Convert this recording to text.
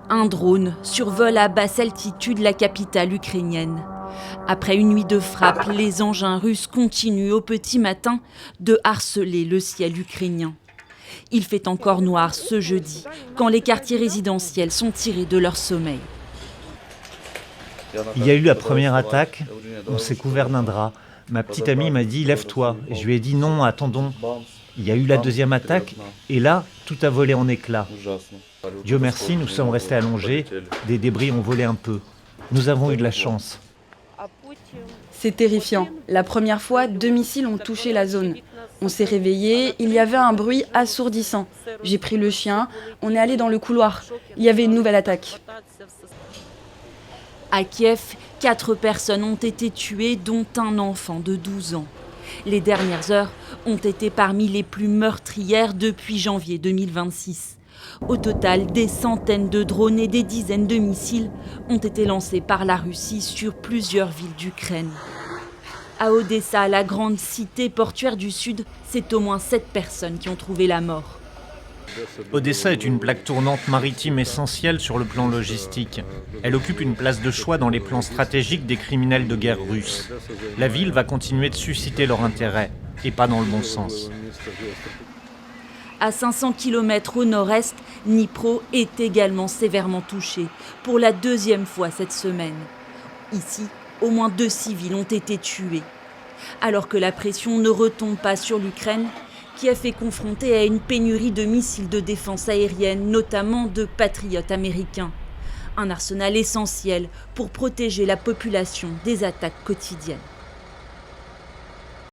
Un drone survole à basse altitude la capitale ukrainienne. Après une nuit de frappe, les engins russes continuent au petit matin de harceler le ciel ukrainien. Il fait encore noir ce jeudi, quand les quartiers résidentiels sont tirés de leur sommeil. Il y a eu la première attaque, on s'est couvert d'un drap. Ma petite amie m'a dit « lève-toi » et je lui ai dit « non, attendons ». Il y a eu la deuxième attaque et là, tout a volé en éclats. Dieu merci, nous sommes restés allongés, des débris ont volé un peu. Nous avons eu de la chance. C'est terrifiant. La première fois, 2 missiles ont touché la zone. On s'est réveillés, il y avait un bruit assourdissant. J'ai pris le chien, on est allé dans le couloir. Il y avait une nouvelle attaque. À Kiev, 4 personnes ont été tuées, dont un enfant de 12 ans. Les dernières heures ont été parmi les plus meurtrières depuis janvier 2026. Au total, des centaines de drones et des dizaines de missiles ont été lancés par la Russie sur plusieurs villes d'Ukraine. À Odessa, la grande cité portuaire du Sud, c'est au moins 7 personnes qui ont trouvé la mort. Odessa est une plaque tournante maritime essentielle sur le plan logistique. Elle occupe une place de choix dans les plans stratégiques des criminels de guerre russes. La ville va continuer de susciter leur intérêt, et pas dans le bon sens. À 500 km au nord-est, Dnipro est également sévèrement touché, pour la 2e fois cette semaine. Ici, au moins 2 civils ont été tués. Alors que la pression ne retombe pas sur l'Ukraine, Kiev est confronté à une pénurie de missiles de défense aérienne, notamment de patriotes américains. Un arsenal essentiel pour protéger la population des attaques quotidiennes.